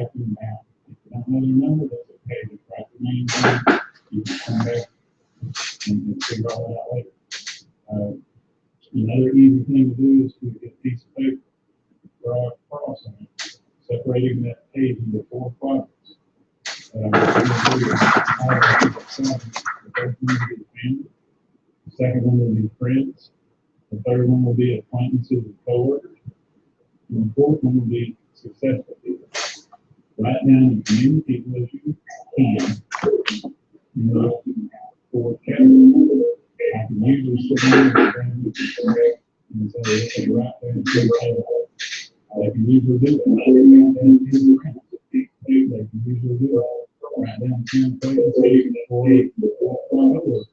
write them down. If you don't know their number, that's okay. Just write their name down. You can come back and figure all that out later. Another easy thing to do is to get a piece of paper, draw a cross on it, separating that page into 4 quadrants. The first one will be family. The second one will be friends. The third one will be acquaintances and coworkers. And the fourth one will be successful people. Write down as many people as you can in those 4 categories. I can usually sit down with a friend and say, okay, right there, they can usually do that. They can usually do it. Write down 10 acquaintances or coworkers.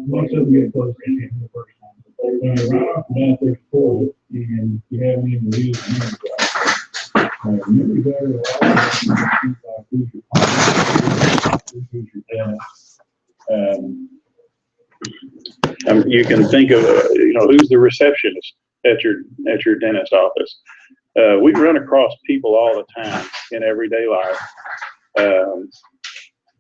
Most of them get close to the first time. Right off the bat, there's 4, and you haven't even used the memory better a lot of things like who's your partner, who's your dad. You can think of who's the receptionist at your dentist office. We run across people all the time in everyday life,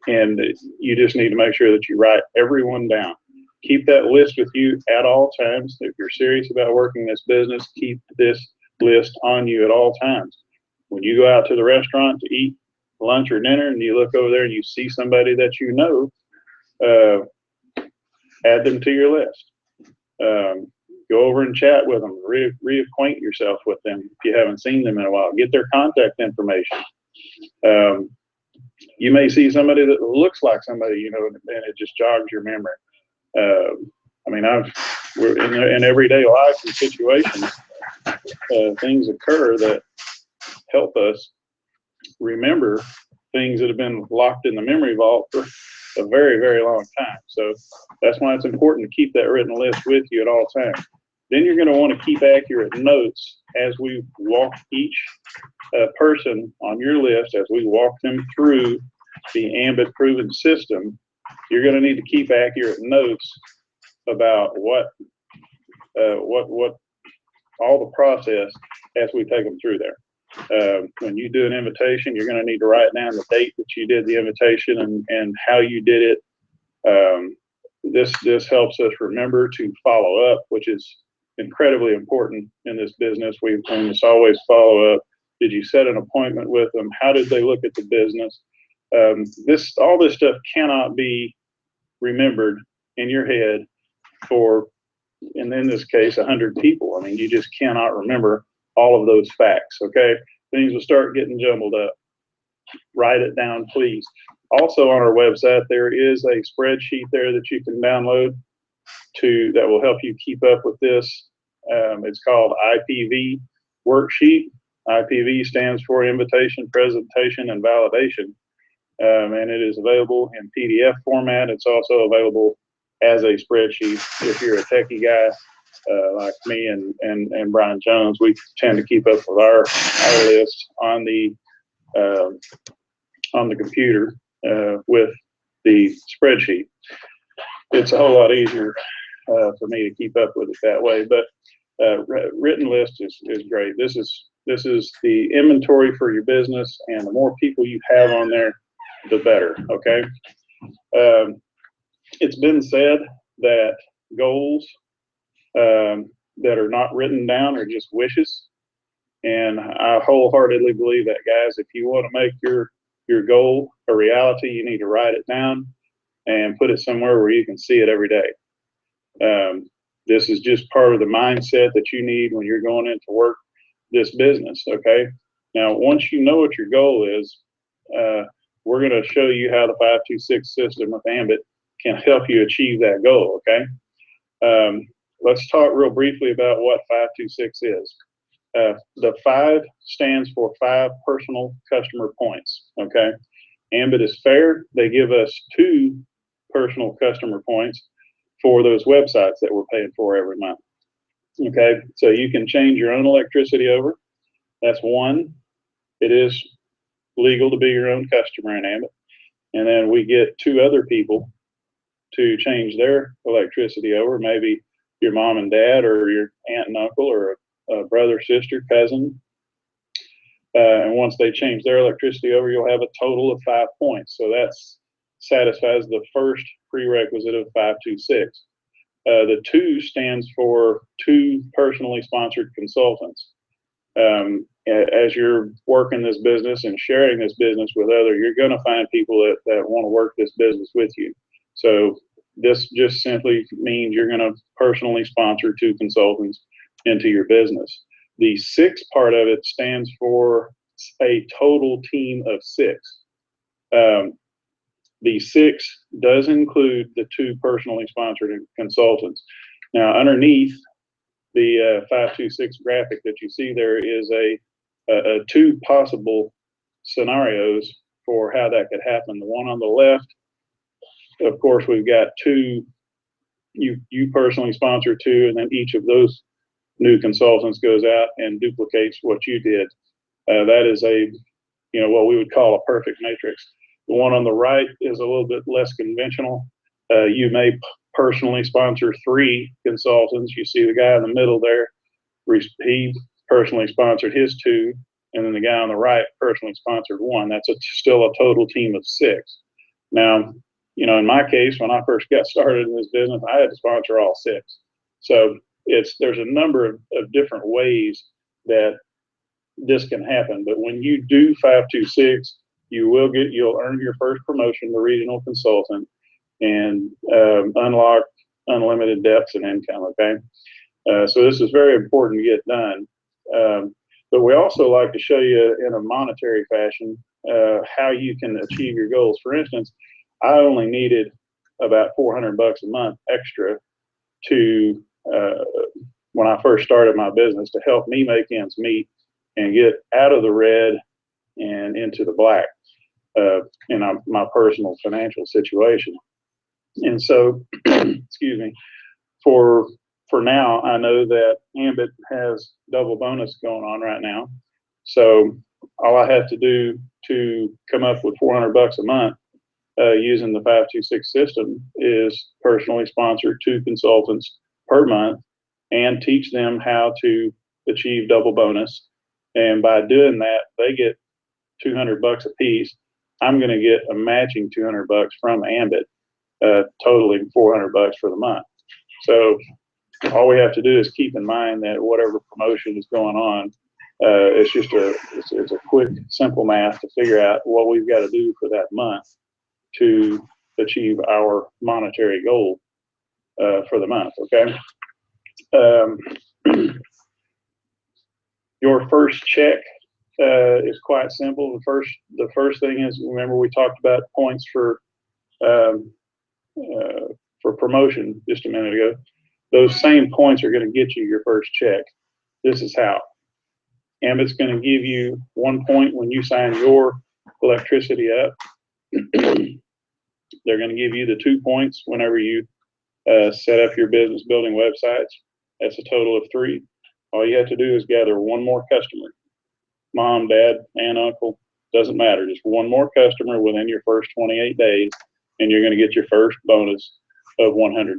and you just need to make sure that you write everyone down. Keep that list with you at all times. If you're serious about working this business, keep this list on you at all times. When you go out to the restaurant to eat lunch or dinner and you look over there and you see somebody that you know, add them to your list. Go over and chat with them, reacquaint yourself with them if you haven't seen them in a while. Get their contact information. You may see somebody that looks like somebody, and it just jogs your memory. We're in everyday life and situations, things occur that help us remember things that have been locked in the memory vault for a very, very long time. So that's why it's important to keep that written list with you at all times. Then you're going to want to keep accurate notes as we walk each person on your list, as we walk them through the Ambit proven system. You're going to need to keep accurate notes about what all the process as we take them through there. When you do an invitation, you're going to need to write down the date that you did the invitation and how you did it. This helps us remember to follow up, which is incredibly important in this business. We must always follow up. Did you set an appointment with them? How did they look at the business? All this stuff cannot be remembered in your head for, and in this case, 100 people. I mean, you just cannot remember all of those facts, okay? Things will start getting jumbled up. Write it down, please. Also on our website, there is a spreadsheet there that you can download that will help you keep up with this. It's called IPV Worksheet. IPV stands for Invitation, Presentation, and Validation. And it is available in PDF format. It's also available as a spreadsheet. If you're a techie guy like me and Brian Jones, we tend to keep up with our list on the computer with the spreadsheet. It's a whole lot easier for me to keep up with it that way. But written list is great. This is the inventory for your business, and the more people you have on there, the better. Okay. It's been said that goals that are not written down are just wishes, and I wholeheartedly believe that, guys. If you want to make your goal a reality, you need to write it down and put it somewhere where you can see it every day. This is just part of the mindset that you need when you're going into work this business. Okay. Now, once you know what your goal is, we're going to show you how the 526 system with Ambit can help you achieve that goal. Okay. Let's talk real briefly about what 526 is. The 5 stands for 5 personal customer points. Okay. Ambit is fair. They give us 2 personal customer points for those websites that we're paying for every month. Okay. So you can change your own electricity over. That's 1. It is legal to be your own customer in Ambit. And then we get 2 other people to change their electricity over. Maybe your mom and dad, or your aunt and uncle, or a brother, sister, cousin. And once they change their electricity over, you'll have a total of 5 points. So that satisfies the first prerequisite of 526. The 2 stands for 2 personally sponsored consultants. As you're working this business and sharing this business with others, you're going to find people that want to work this business with you. So this just simply means you're going to personally sponsor 2 consultants into your business. The 6 part of it stands for a total team of 6. The 6 does include the 2 personally sponsored consultants. Now, underneath the 526 graphic that you see there is a 2 possible scenarios for how that could happen. The one on the left, of course, we've got 2, you personally sponsor 2, and then each of those new consultants goes out and duplicates what you did. That is what we would call a perfect matrix. The one on the right is a little bit less conventional. You may personally sponsor 3 consultants. You see the guy in the middle there, he personally sponsored his 2, and then the guy on the right personally sponsored 1. That's still a total team of 6. Now, in my case, when I first got started in this business, I had to sponsor all 6. So there's a number of different ways that this can happen. But when you do 526, you'll earn your first promotion to regional consultant and unlock unlimited depths and income. Okay, so this is very important to get done. But we also like to show you in a monetary fashion how you can achieve your goals. For instance, I only needed about $400 a month extra to when I first started my business to help me make ends meet and get out of the red and into the black in my personal financial situation. And so, excuse me, for now, I know that Ambit has double bonus going on right now. So all I have to do to come up with $400 a month using the 526 system is personally sponsor 2 consultants per month and teach them how to achieve double bonus. And by doing that, they get $200 a piece. I'm going to get a matching $200 from Ambit, totaling $400 for the month. So all we have to do is keep in mind that whatever promotion is going on, it's a quick, simple math to figure out what we've got to do for that month to achieve our monetary goal for the month. Okay. Your first check is quite simple. The first thing is, remember we talked about points for promotion just a minute ago. Those same points are going to get you your first check. This is how. Ambit's going to give you 1 point when you sign your electricity up. They're going to give you the 2 points whenever you set up your business building websites. That's a total of 3. All you have to do is gather 1 more customer. Mom, dad, aunt, uncle, doesn't matter. Just 1 more customer within your first 28 days, and you're going to get your first bonus of $100.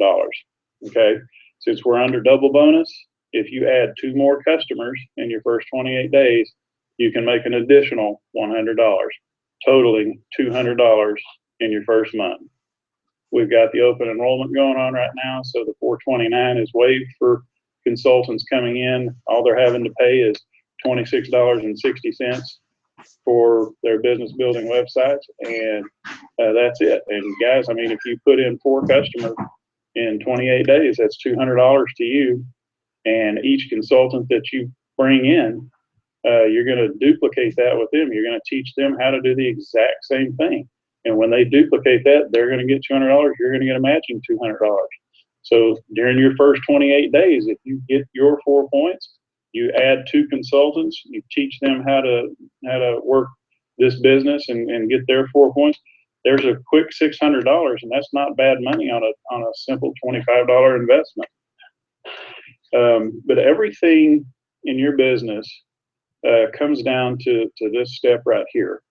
Okay? Since we're under double bonus, if you add 2 more customers in your first 28 days, you can make an additional $100, totaling $200 in your first month. We've got the open enrollment going on right now, so the $429 is waived for consultants coming in. All they're having to pay is $26.60 for their business building websites, and that's it. And guys, I mean, if you put in 4 customers in 28 days, that's $200 to you. And each consultant that you bring in, you're going to duplicate that with them. You're going to teach them how to do the exact same thing. And when they duplicate that, they're going to get $200. You're going to get a matching $200. So during your first 28 days, if you get your 4 points, you add 2 consultants, you teach them how to work this business and get their 4 points. There's a quick $600, and that's not bad money on a simple $25 investment. But everything in your business comes down to this step right here.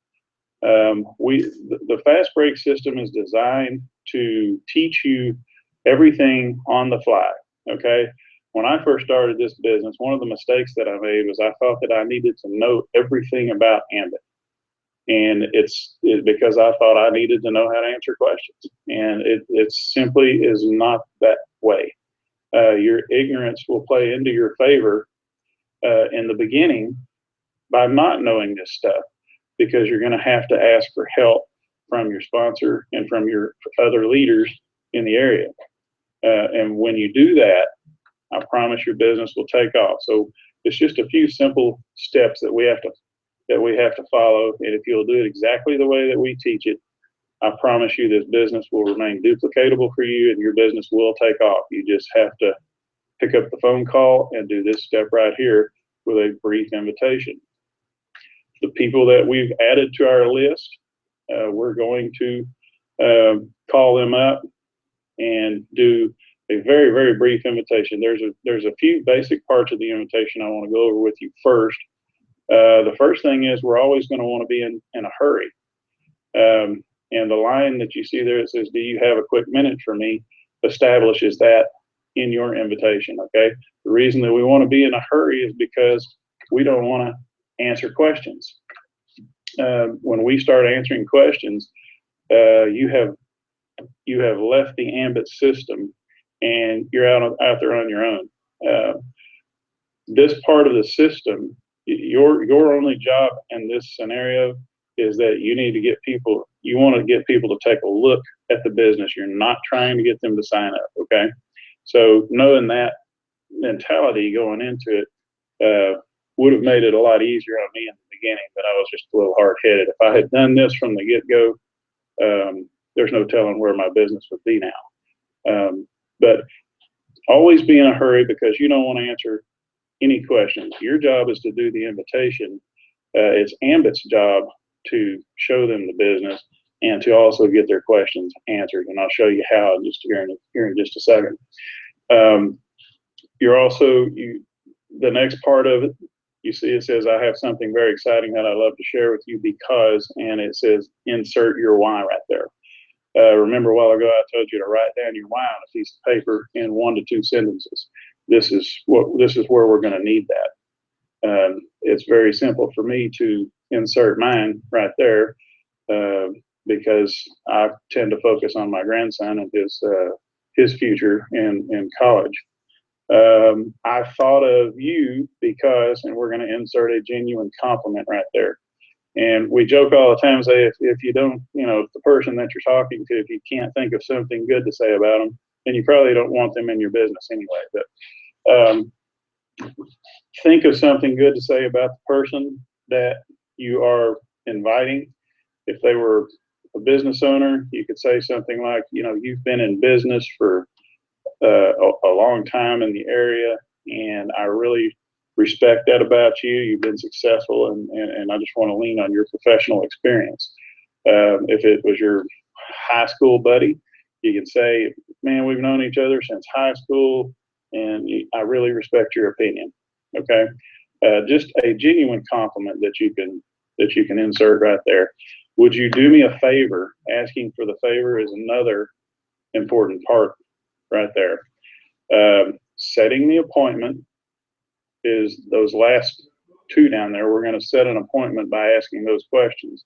The Fast Break system is designed to teach you everything on the fly. Okay. When I first started this business, one of the mistakes that I made was I thought that I needed to know everything about Ambit. And it's because I thought I needed to know how to answer questions. And it simply is not that way. Your ignorance will play into your favor in the beginning by not knowing this stuff, because you're going to have to ask for help from your sponsor and from your other leaders in the area. And when you do that, I promise your business will take off. So it's just a few simple steps that we have to follow. And if you'll do it exactly the way that we teach it, I promise you this business will remain duplicatable for you and your business will take off. You just have to pick up the phone call and do this step right here with a brief invitation. The people that we've added to our list, we're going to call them up and do a very, very brief invitation. There's a few basic parts of the invitation I want to go over with you first. The first thing is we're always going to want to be in a hurry. And the line that you see there, it says, "Do you have a quick minute for me?" establishes that in your invitation, okay? The reason that we want to be in a hurry is because we don't want to answer questions. When we start answering questions, you have left the Ambit system and you're out there on your own. This part of the system, your only job in this scenario is that you need to get people, you want to get people to take a look at the business. You're not trying to get them to sign up, okay? So knowing that mentality going into it would have made it a lot easier on me in the beginning, but I was just a little hard-headed. If I had done this from the get-go, there's no telling where my business would be now. But always be in a hurry because you don't want to answer any questions. Your job is to do the invitation. It's Ambit's job to show them the business and to also get their questions answered. And I'll show you how just here in just a second. You're also, the next part of it, you see it says, "I have something very exciting that I'd love to share with you because," and it says, insert your why right there. Remember a while ago, I told you to write down your why on a piece of paper in 1 to 2 sentences. This is where we're going to need that. It's very simple for me to insert mine right there because I tend to focus on my grandson and his future in college. I thought of you because, and we're going to insert a genuine compliment right there. And we joke all the time, say if you don't, if the person that you're talking to, if you can't think of something good to say about them, then you probably don't want them in your business anyway. But think of something good to say about the person that you are inviting. If they were a business owner, you could say something like, you've been in business for a long time in the area, and I really respect that about you. You've been successful, and I just want to lean on your professional experience. If it was your high school buddy, you can say, "Man, we've known each other since high school, and I really respect your opinion." Okay, just a genuine compliment that you can insert right there. "Would you do me a favor?" Asking for the favor is another important part right there. Setting the appointment is those last 2 down there. We're going to set an appointment by asking those questions.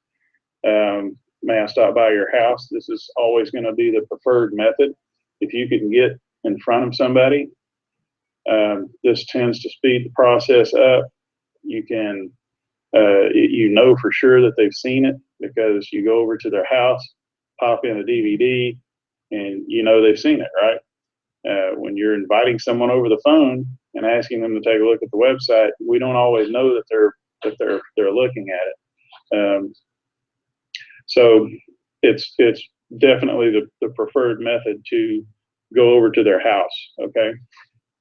May I stop by your house? This is always going to be the preferred method. If you can get in front of somebody, this tends to speed the process up. You can, for sure that they've seen it because you go over to their house, pop in a DVD, and they've seen it, right? When you're inviting someone over the phone and asking them to take a look at the website, we don't always know that they're looking at it. So it's definitely the preferred method to go over to their house. Okay.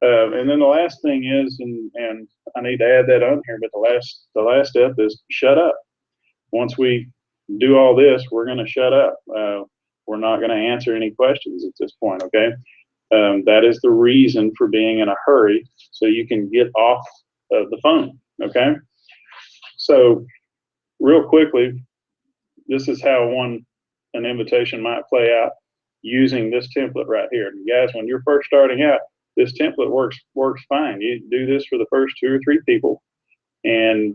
And then the last thing is, and I need to add that on here, but the last step is shut up. Once we do all this, we're going to shut up. We're not going to answer any questions at this point. Okay. That is the reason for being in a hurry, so you can get off of the phone, okay? So real quickly, this is how an invitation might play out using this template right here. And guys, when you're first starting out, this template works fine. You do this for the first 2 or 3 people, and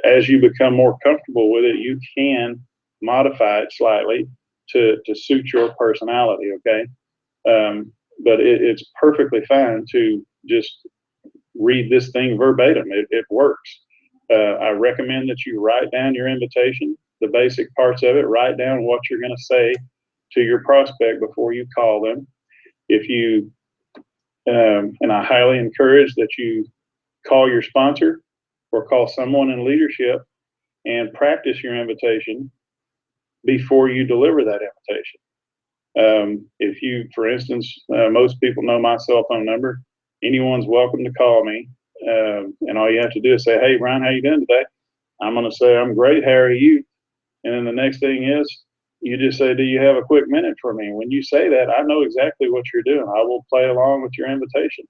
as you become more comfortable with it, you can modify it slightly to suit your personality. Okay, but it's perfectly fine to just read this thing verbatim. It works. I recommend that you write down your invitation, the basic parts of it. Write down what you're going to say to your prospect before you call them. If you and I highly encourage that you call your sponsor or call someone in leadership and practice your invitation before you deliver that invitation. If you, for instance, most people know my cell phone number. Anyone's welcome to call me, and all you have to do is say, "Hey, Brian, how you doing today?" I'm going to say, "I'm great. How are you?" And then the next thing is, you just say, "Do you have a quick minute for me?" When you say that, I know exactly what you're doing. I will play along with your invitation.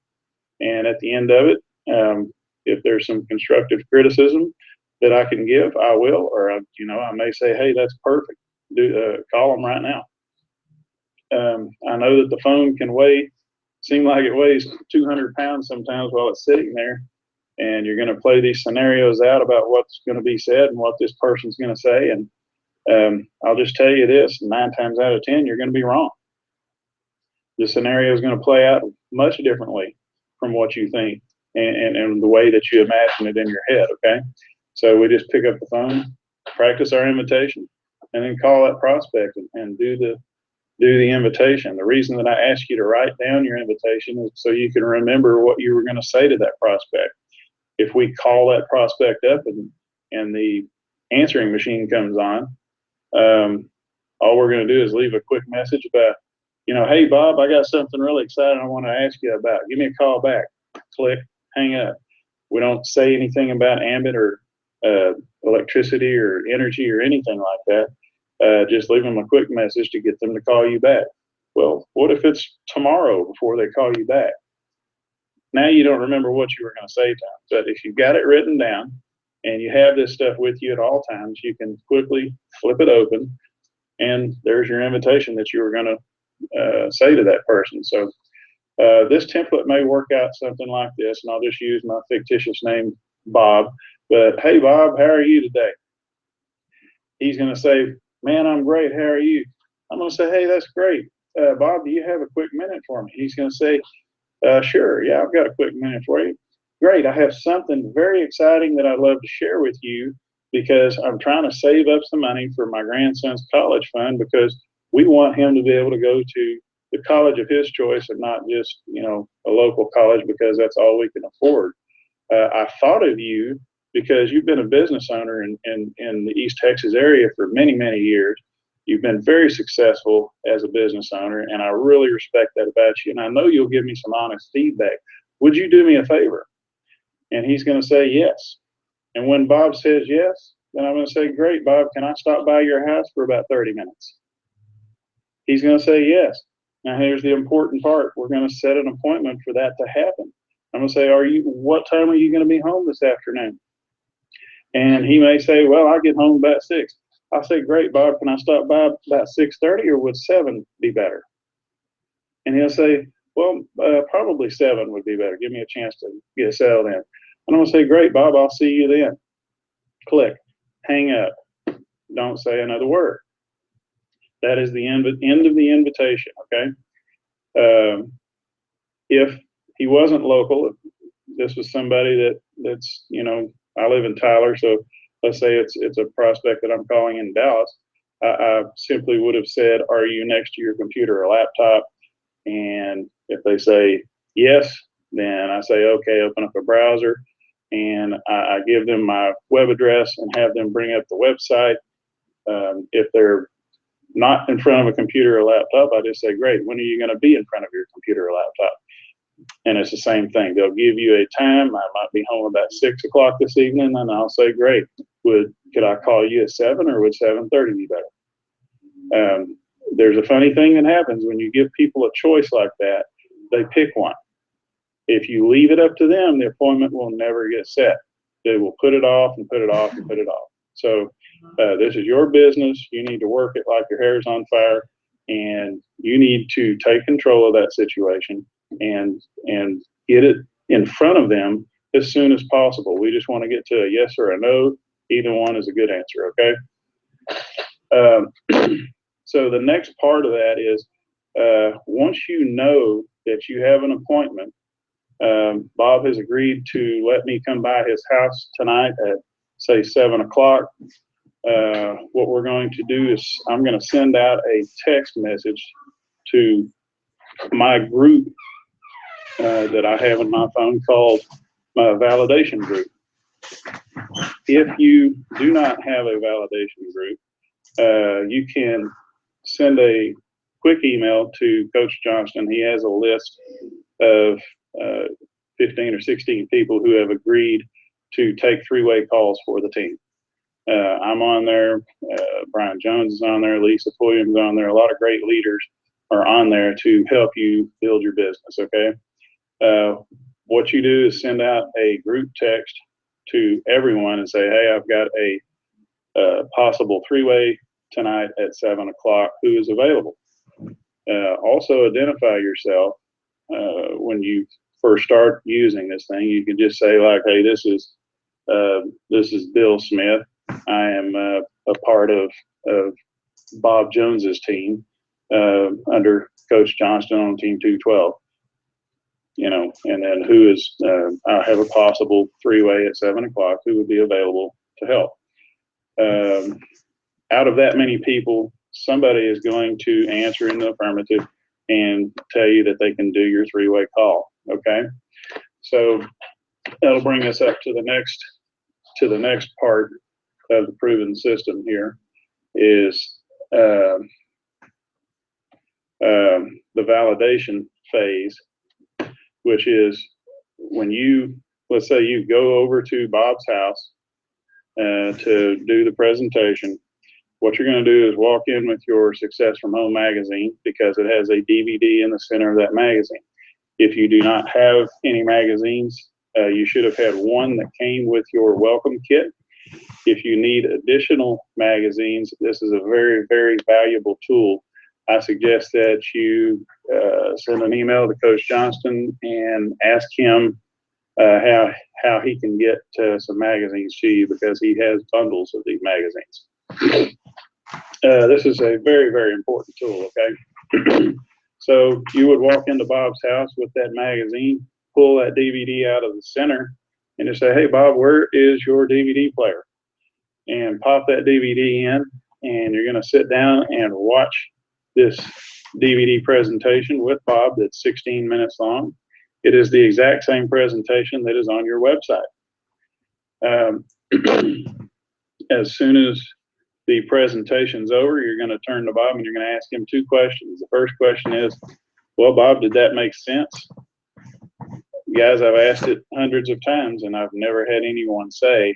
And at the end of it, if there's some constructive criticism that I can give, I will. Or, I may say, "Hey, that's perfect. Call them right now." I know that the phone can seem like it weighs 200 pounds sometimes while it's sitting there. And you're going to play these scenarios out about what's going to be said and what this person's going to say. And I'll just tell you this, 9 times out of 10, you're going to be wrong. The scenario is going to play out much differently from what you think and the way that you imagine it in your head, okay? So we just pick up the phone, practice our invitation, and then call that prospect and do the invitation. The reason that I ask you to write down your invitation is so you can remember what you were going to say to that prospect. If we call that prospect up and the answering machine comes on, all we're going to do is leave a quick message about, "Hey, Bob, I got something really exciting I want to ask you about. Give me a call back." Click, hang up. We don't say anything about ambit or electricity or energy or anything like that. Just leave them a quick message to get them to call you back. Well, what if it's tomorrow before they call you back? Now you don't remember what you were going to say to them. But if you've got it written down and you have this stuff with you at all times, you can quickly flip it open, and there's your invitation that you were going to say to that person. So this template may work out something like this, and I'll just use my fictitious name, Bob. But, "Hey, Bob, how are you today?" He's going to say, "Man, I'm great. How are you?" I'm going to say, "Hey, that's great. Bob, do you have a quick minute for me?" He's going to say, "Sure. Yeah, I've got a quick minute for you." "Great. I have something very exciting that I'd love to share with you because I'm trying to save up some money for my grandson's college fund because we want him to be able to go to the college of his choice and not just, a local college because that's all we can afford. I thought of you because you've been a business owner in the East Texas area for many, many years. You've been very successful as a business owner, and I really respect that about you. And I know you'll give me some honest feedback. Would you do me a favor?" And he's going to say yes. And when Bob says yes, then I'm going to say, "Great, Bob, can I stop by your house for about 30 minutes? He's going to say yes. Now here's the important part. We're going to set an appointment for that to happen. I'm going to say, "What time are you going to be home this afternoon?" And he may say, "Well, I get home about 6. I'll say, "Great, Bob, can I stop by about 6:30 or would 7 be better?" And he'll say, "Well, probably 7 would be better. Give me a chance to get settled in." And I'm going to say, "Great, Bob, I'll see you then." Click, hang up. Don't say another word. That is the end of the invitation, okay? If he wasn't local, if this was somebody that's, I live in Tyler, so let's say it's a prospect that I'm calling in Dallas, I simply would have said, "Are you next to your computer or laptop?" And if they say yes, then I say, "Okay, open up a browser," and I give them my web address and have them bring up the website. If they're not in front of a computer or laptop, I just say, "Great, when are you going to be in front of your computer or laptop?" And it's the same thing. They'll give you a time. I might be home about 6 o'clock this evening, and I'll say, "Great, could I call you at 7 or would 7:30 be better?" There's a funny thing that happens when you give people a choice like that. They pick one. If you leave it up to them, the appointment will never get set. They will put it off and put it off and put it off. So this is your business. You need to work it like your hair's on fire, and you need to take control of that situation and get it in front of them as soon as possible. We just want to get to a yes or a no. Either one is a good answer, okay? So the next part of that is, once you know that you have an appointment, Bob has agreed to let me come by his house tonight at, say, 7 o'clock. What we're going to do is I'm going to send out a text message to my group that I have in my phone called my validation group. If you do not have a validation group, you can send a quick email to Coach Johnston. He has a list of 15 or 16 people who have agreed to take three-way calls for the team. I'm on there. Brian Jones is on there. Lisa Williams is on there. A lot of great leaders are on there to help you build your business, okay? What you do is send out a group text to everyone and say, hey, I've got a possible three-way tonight at 7 o'clock. Who is available? Also identify yourself. When you first start using this thing, you can just say like, hey, this is Bill Smith. I am a part of Bob Jones's team under Coach Johnston on Team 212. You know, and then who is, I have a possible three-way at 7 o'clock, who would be available to help. Out of that many people, somebody is going to answer in the affirmative and tell you that they can do your three-way call, okay? So that'll bring us up to the next part of the proven system here is the validation phase, which is when you, let's say you go over to Bob's house to do the presentation. What you're going to do is walk in with your Success from Home magazine, because it has a DVD in the center of that magazine. If you do not have any magazines, you should have had one that came with your welcome kit. If you need additional magazines, this is a very, very valuable tool. I suggest that you send an email to Coach Johnston and ask him how he can get some magazines to you, because he has bundles of these magazines. This is a very, very important tool, okay? So you would walk into Bob's house with that magazine, pull that DVD out of the center, and just say, hey, Bob, where is your DVD player? And pop that DVD in, and you're going to sit down and watch this DVD presentation with Bob that's 16 minutes long. It is the exact same presentation that is on your website. As soon as the presentation's over, you're going to turn to Bob and you're going to ask him two questions. The first question is, well, Bob, did that make sense? Guys, I've asked it hundreds of times and I've never had anyone say,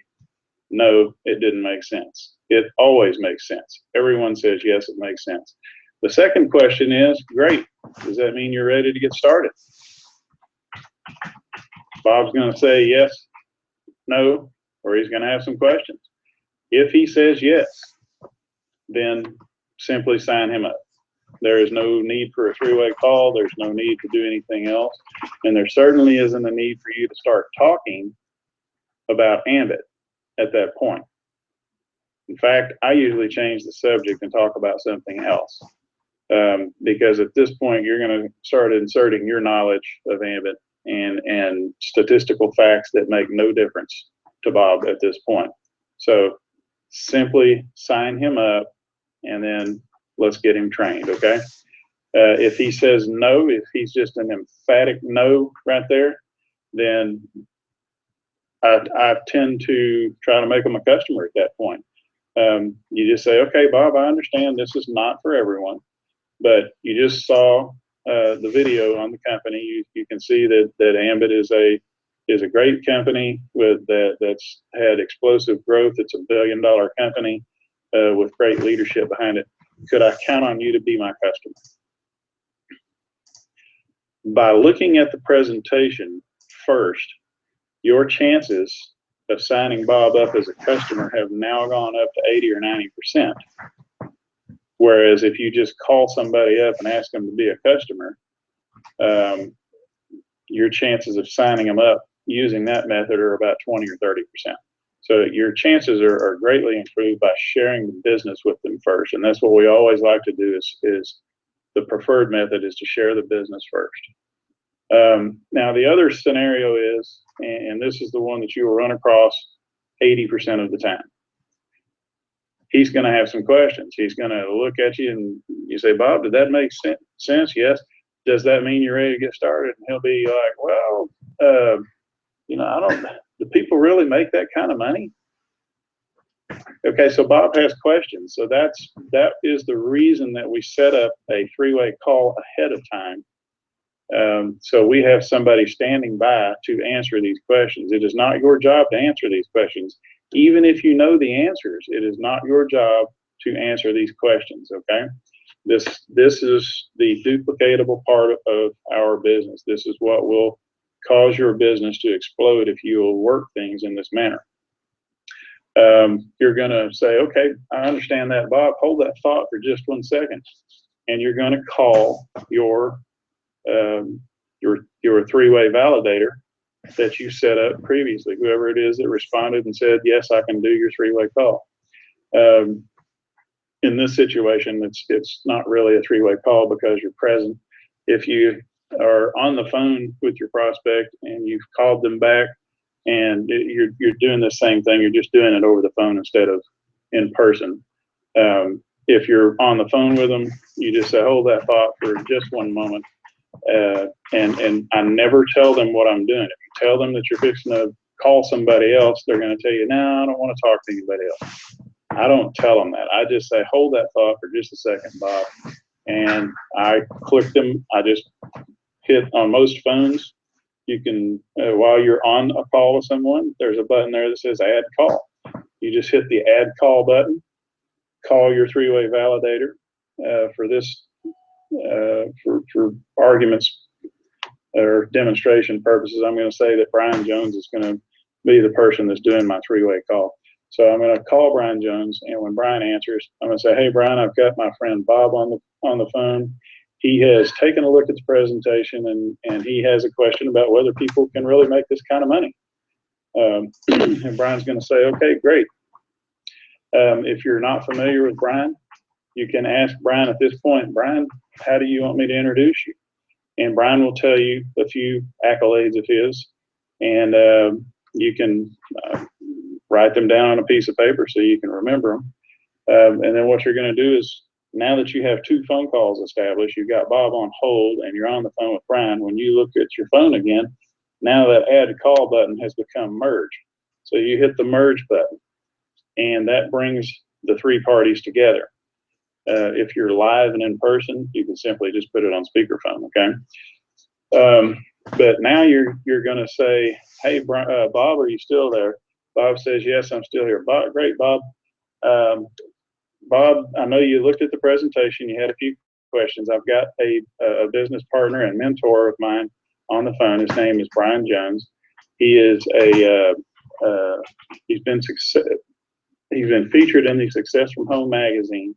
no, it didn't make sense. It always makes sense. Everyone says, yes, it makes sense. The second question is, great. Does that mean you're ready to get started? Bob's going to say yes, no, or he's going to have some questions. If he says yes, then simply sign him up. There is no need for a three-way call. There's no need to do anything else. And there certainly isn't a need for you to start talking about Ambit at that point. In fact, I usually change the subject and talk about something else. Because at this point, you're going to start inserting your knowledge of Ambit and statistical facts that make no difference to Bob at this point. So simply sign him up and then let's get him trained, okay? If he says no, if he's just an emphatic no right there, then I tend to try to make him a customer at that point. You just say, okay, Bob, I understand this is not for everyone, but you just saw the video on the company. You can see that Ambit is a great company that's had explosive growth. It's $1 billion company with great leadership behind it. Could I count on you to be my customer? By looking at the presentation first, your chances of signing Bob up as a customer have now gone up to 80 or 90%. Whereas if you just call somebody up and ask them to be a customer, your chances of signing them up using that method are about 20 or 30%. So your chances are greatly improved by sharing the business with them first. And that's what we always like to do is the preferred method is to share the business first. Now the other scenario is, and this is the one that you will run across 80% of the time. He's going to have some questions. He's going to look at you and you say, Bob, did that make sense? Yes. Does that mean you're ready to get started? And he'll be like, well, do people really make that kind of money? Okay, so Bob has questions. So that is the reason that we set up a three-way call ahead of time. So we have somebody standing by to answer these questions. It is not your job to answer these questions. Even if you know the answers, it is not your job to answer these questions, okay? This is the duplicatable part of our business. This is what will cause your business to explode if you will work things in this manner. You're going to say, okay, I understand that, Bob. Hold that thought for just 1 second. And you're going to call your three-way validator that you set up previously, whoever it is that responded and said, yes, I can do your three-way call. In this situation, it's not really a three-way call because you're present. If you are on the phone with your prospect and you've called them back and you're doing the same thing, you're just doing it over the phone instead of in person. If you're on the phone with them, you just say, hold that thought for just 1 moment. And I never tell them what I'm doing. If you tell them that you're fixing to call somebody else, they're going to tell you, no, I don't want to talk to anybody else. I don't tell them that. I just say, hold that thought for just a second, Bob. And I click them. I just hit on most phones. You can, while you're on a call with someone, there's a button there that says add call. You just hit the add call button, call your three-way validator. For this, for arguments or demonstration purposes, I'm going to say that Brian Jones is going to be the person that's doing my three-way call. So I'm going to call Brian Jones, and when Brian answers, I'm going to say, hey, Brian, I've got my friend Bob on the phone. He has taken a look at the presentation, and he has a question about whether people can really make this kind of money. And Brian's going to say, okay, great. If you're not familiar with Brian, you can ask Brian at this point, Brian, how do you want me to introduce you? And Brian will tell you a few accolades of his, and you can write them down on a piece of paper so you can remember them. And then what you're going to do is, now that you have 2 phone calls established, you've got Bob on hold and you're on the phone with Brian, when you look at your phone again, now that add call button has become merge. So you hit the merge button, and that brings the 3 parties together. If you're live and in person, you can simply just put it on speakerphone, okay? But now you're going to say, hey, Bob, are you still there? Bob says, yes, I'm still here. Bob, great, Bob. Bob, I know you looked at the presentation. You had a few questions. I've got a business partner and mentor of mine on the phone. His name is Brian Jones. He is he's been featured in the Success from Home magazine.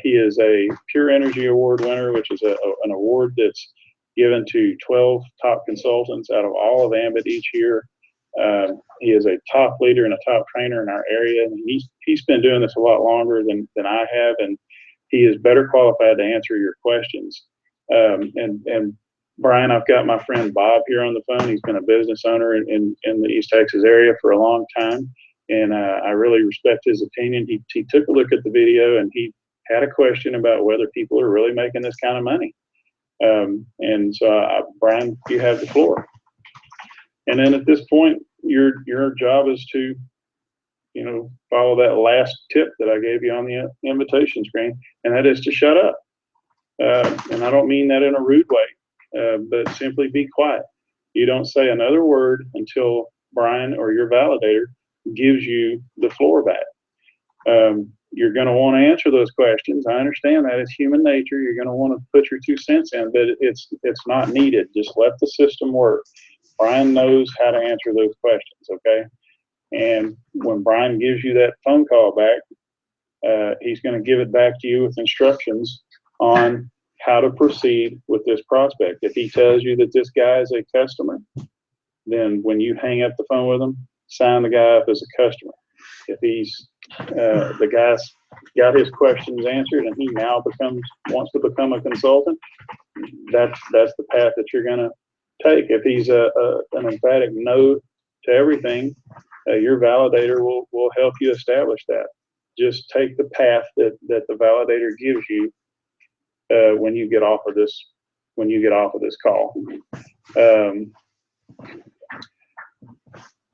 He is a Pure Energy Award winner, which is an award that's given to 12 top consultants out of all of Ambit each year. He is a top leader and a top trainer in our area, and he's been doing this a lot longer than I have, and he is better qualified to answer your questions. And Brian, I've got my friend Bob here on the phone. He's been a business owner in the East Texas area for a long time, and I really respect his opinion. He took a look at the video, and he had a question about whether people are really making this kind of money. And so, Brian, you have the floor. And then at this point, your job is to, follow that last tip that I gave you on the invitation screen, and that is to shut up. And I don't mean that in a rude way, but simply be quiet. You don't say another word until Brian or your validator gives you the floor back. You're going to want to answer those questions. I understand that it's human nature. You're going to want to put your 2 cents in, but it's not needed. Just let the system work. Brian knows how to answer those questions, okay? And when Brian gives you that phone call back, he's going to give it back to you with instructions on how to proceed with this prospect. If he tells you that this guy is a customer, then when you hang up the phone with him, sign the guy up as a customer. If he's the guy's got his questions answered and he now wants to become a consultant, that's the path that you're going to take. If he's an emphatic no to everything, your validator will help you establish that. Just take the path that the validator gives you when you get off of this call.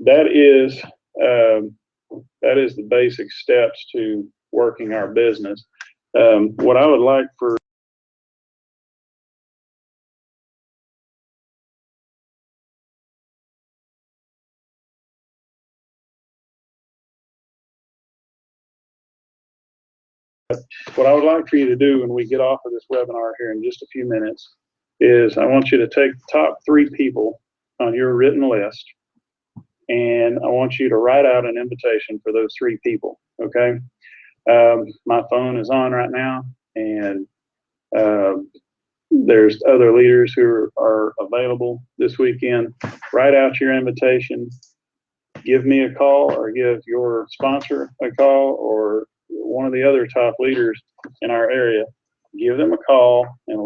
That is the basic steps to working our business. What I would like for you to do when we get off of this webinar here in just a few minutes is I want you to take the top 3 people on your written list, and I want you to write out an invitation for those 3 people, okay? My phone is on right now, and there's other leaders who are available this weekend. Write out your invitation, give me a call, or give your sponsor a call, or one of the other top leaders in our area. Give them a call, and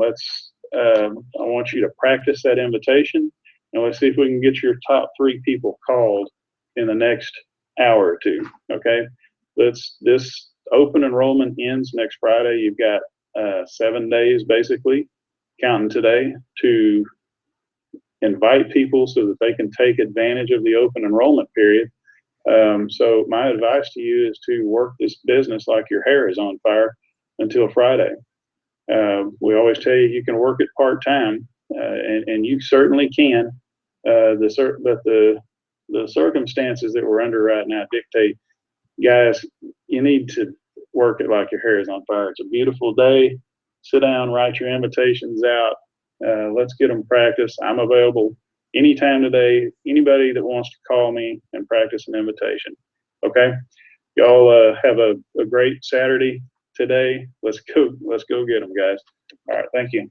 I want you to practice that invitation, and let's see if we can get your top 3 people called in the next hour or 2, okay? This open enrollment ends next Friday. You've got 7 days, basically, counting today, to invite people so that they can take advantage of the open enrollment period. So my advice to you is to work this business like your hair is on fire until Friday. We always tell you can work it part-time, and you certainly can. But the circumstances that we're under right now dictate, guys, you need to work it like your hair is on fire. It's a beautiful day. Sit down, write your invitations out. Let's get them practiced. I'm available anytime today. Anybody that wants to call me and practice an invitation. Okay? Y'all have a great Saturday today. Let's go get them, guys. All right. Thank you.